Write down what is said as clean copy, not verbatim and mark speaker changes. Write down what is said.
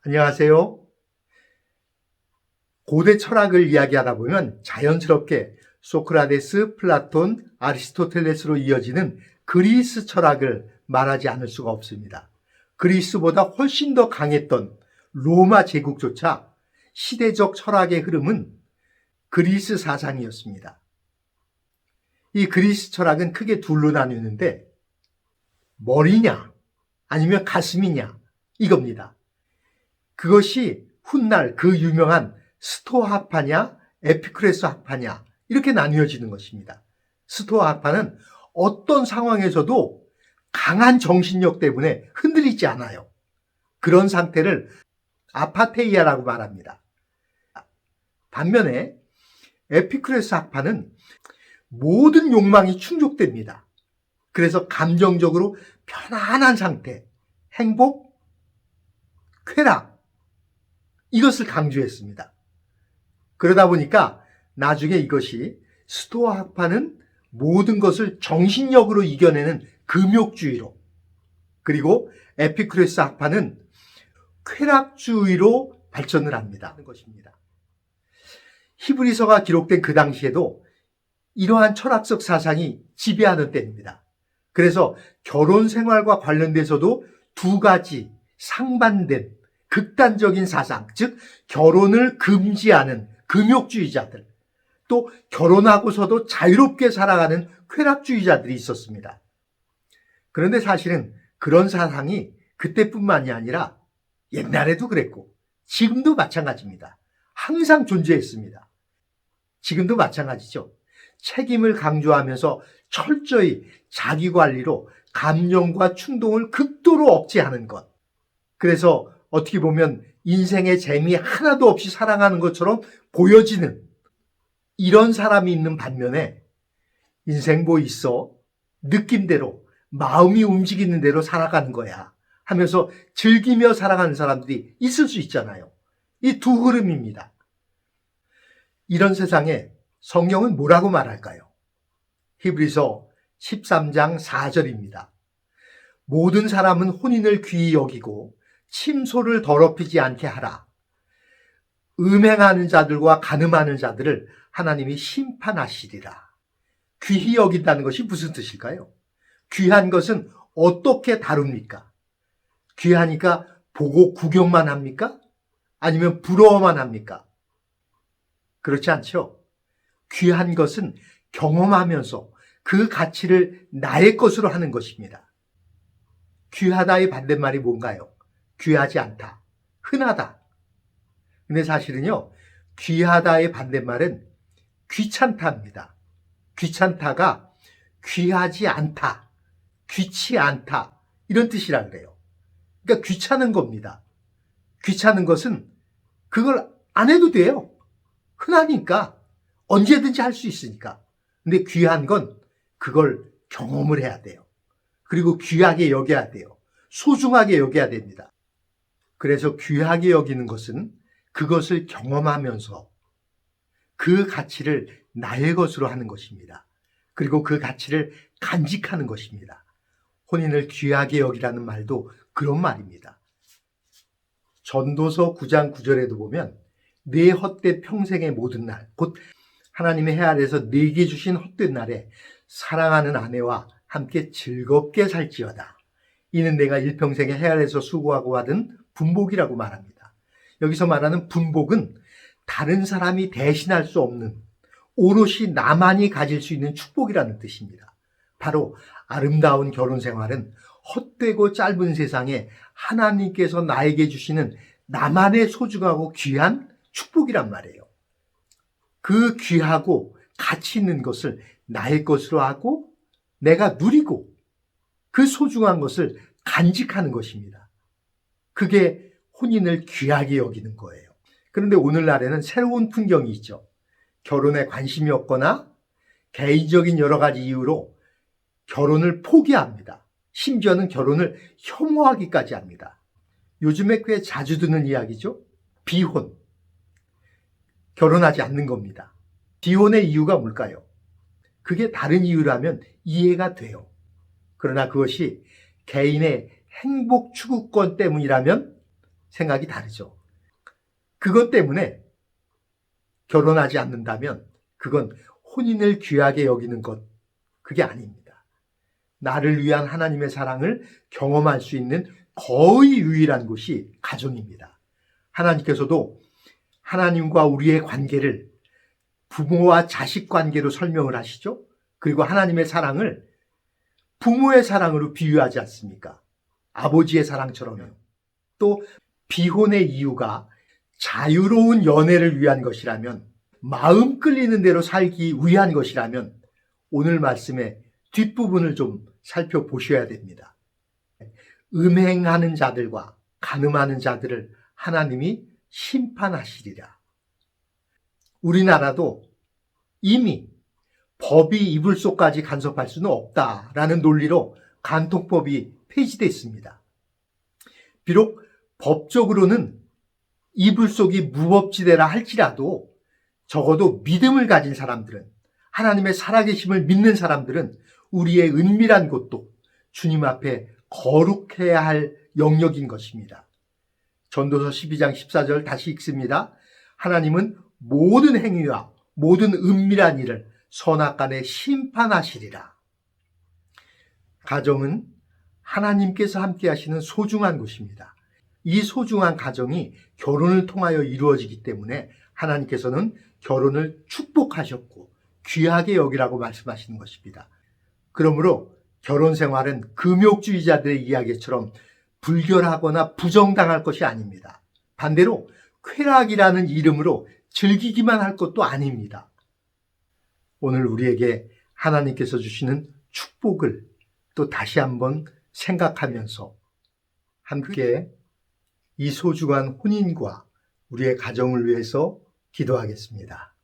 Speaker 1: 안녕하세요. 고대 철학을 이야기하다 보면 자연스럽게 소크라테스, 플라톤, 아리스토텔레스로 이어지는 그리스 철학을 말하지 않을 수가 없습니다. 그리스보다 훨씬 더 강했던 로마 제국조차 시대적 철학의 흐름은 그리스 사상이었습니다. 이 그리스 철학은 크게 둘로 나뉘는데 머리냐 아니면 가슴이냐 이겁니다. 그것이 훗날 그 유명한 스토아 학파냐 에피쿠레스 학파냐 이렇게 나뉘어지는 것입니다. 스토아 학파는 어떤 상황에서도 강한 정신력 때문에 흔들리지 않아요. 그런 상태를 아파테이아라고 말합니다. 반면에 에피쿠레스 학파는 모든 욕망이 충족됩니다. 그래서 감정적으로 편안한 상태, 행복, 쾌락 이것을 강조했습니다. 그러다 보니까 나중에 이것이 스토아 학파는 모든 것을 정신력으로 이겨내는 금욕주의로, 그리고 에피쿠레스 학파는 쾌락주의로 발전을 합니다. 히브리서가 기록된 그 당시에도 이러한 철학적 사상이 지배하는 때입니다. 그래서 결혼 생활과 관련돼서도 두 가지 상반된 극단적인 사상, 즉 결혼을 금지하는 금욕주의자들, 또 결혼하고서도 자유롭게 살아가는 쾌락주의자들이 있었습니다. 그런데 사실은 그런 사상이 그때뿐만이 아니라 옛날에도 그랬고 지금도 마찬가지입니다. 항상 존재했습니다. 지금도 마찬가지죠. 책임을 강조하면서 철저히 자기관리로 감정과 충동을 극도로 억제하는 것. 그래서 어떻게 보면 인생의 재미 하나도 없이 살아가는 것처럼 보여지는 이런 사람이 있는 반면에 인생 뭐 있어? 느낌대로 마음이 움직이는 대로 살아가는 거야 하면서 즐기며 살아가는 사람들이 있을 수 있잖아요. 이 두 흐름입니다. 이런 세상에 성경은 뭐라고 말할까요? 히브리서 13장 4절입니다. 모든 사람은 혼인을 귀히 여기고 침소를 더럽히지 않게 하라. 음행하는 자들과 간음하는 자들을 하나님이 심판하시리라. 귀히 여긴다는 것이 무슨 뜻일까요? 귀한 것은 어떻게 다룹니까? 귀하니까 보고 구경만 합니까? 아니면 부러워만 합니까? 그렇지 않죠. 귀한 것은 경험하면서 그 가치를 나의 것으로 하는 것입니다. 귀하다의 반대말이 뭔가요? 귀하지 않다, 흔하다. 근데 사실은요, 귀하다의 반대말은 귀찮다입니다. 귀찮다가 귀하지 않다, 귀치 않다 이런 뜻이라 그래요. 그러니까 귀찮은 겁니다. 귀찮은 것은 그걸 안 해도 돼요. 흔하니까 언제든지 할 수 있으니까. 근데 귀한 건 그걸 경험을 해야 돼요. 그리고 귀하게 여겨야 돼요. 소중하게 여겨야 됩니다. 그래서 귀하게 여기는 것은 그것을 경험하면서 그 가치를 나의 것으로 하는 것입니다. 그리고 그 가치를 간직하는 것입니다. 혼인을 귀하게 여기라는 말도 그런 말입니다. 전도서 9장 9절에도 보면 내 헛된 평생의 모든 날, 곧 하나님의 해 아래에서 내게 주신 헛된 날에 사랑하는 아내와 함께 즐겁게 살지어다. 이는 내가 일평생의 해 아래에서 수고하고 받은 분복이라고 말합니다. 여기서 말하는 분복은 다른 사람이 대신할 수 없는 오롯이 나만이 가질 수 있는 축복이라는 뜻입니다. 바로 아름다운 결혼 생활은 헛되고 짧은 세상에 하나님께서 나에게 주시는 나만의 소중하고 귀한 축복이란 말이에요. 그 귀하고 가치 있는 것을 나의 것으로 하고 내가 누리고 그 소중한 것을 간직하는 것입니다. 그게 혼인을 귀하게 여기는 거예요. 그런데 오늘날에는 새로운 풍경이 있죠. 결혼에 관심이 없거나 개인적인 여러 가지 이유로 결혼을 포기합니다. 심지어는 결혼을 혐오하기까지 합니다. 요즘에 꽤 자주 듣는 이야기죠. 비혼. 결혼하지 않는 겁니다. 비혼의 이유가 뭘까요? 그게 다른 이유라면 이해가 돼요. 그러나 그것이 개인의 행복 추구권 때문이라면 생각이 다르죠. 그것 때문에 결혼하지 않는다면 그건 혼인을 귀하게 여기는 것, 그게 아닙니다. 나를 위한 하나님의 사랑을 경험할 수 있는 거의 유일한 곳이 가정입니다. 하나님께서도 하나님과 우리의 관계를 부모와 자식 관계로 설명을 하시죠. 그리고 하나님의 사랑을 부모의 사랑으로 비유하지 않습니까? 아버지의 사랑처럼요. 또 비혼의 이유가 자유로운 연애를 위한 것이라면, 마음 끌리는 대로 살기 위한 것이라면 오늘 말씀의 뒷부분을 좀 살펴보셔야 됩니다. 음행하는 자들과 간음하는 자들을 하나님이 심판하시리라. 우리나라도 이미 법이 이불 속까지 간섭할 수는 없다라는 논리로 간통법이 폐지되어 있습니다. 비록 법적으로는 이불 속이 무법지대라 할지라도 적어도 믿음을 가진 사람들은, 하나님의 살아계심을 믿는 사람들은 우리의 은밀한 곳도 주님 앞에 거룩해야 할 영역인 것입니다. 전도서 12장 14절 다시 읽습니다. 하나님은 모든 행위와 모든 은밀한 일을 선악간에 심판하시리라. 가정은 하나님께서 함께 하시는 소중한 곳입니다. 이 소중한 가정이 결혼을 통하여 이루어지기 때문에 하나님께서는 결혼을 축복하셨고 귀하게 여기라고 말씀하시는 것입니다. 그러므로 결혼 생활은 금욕주의자들의 이야기처럼 불결하거나 부정당할 것이 아닙니다. 반대로 쾌락이라는 이름으로 즐기기만 할 것도 아닙니다. 오늘 우리에게 하나님께서 주시는 축복을 또 다시 한번 생각하면서 함께 이 소중한 혼인과 우리의 가정을 위해서 기도하겠습니다.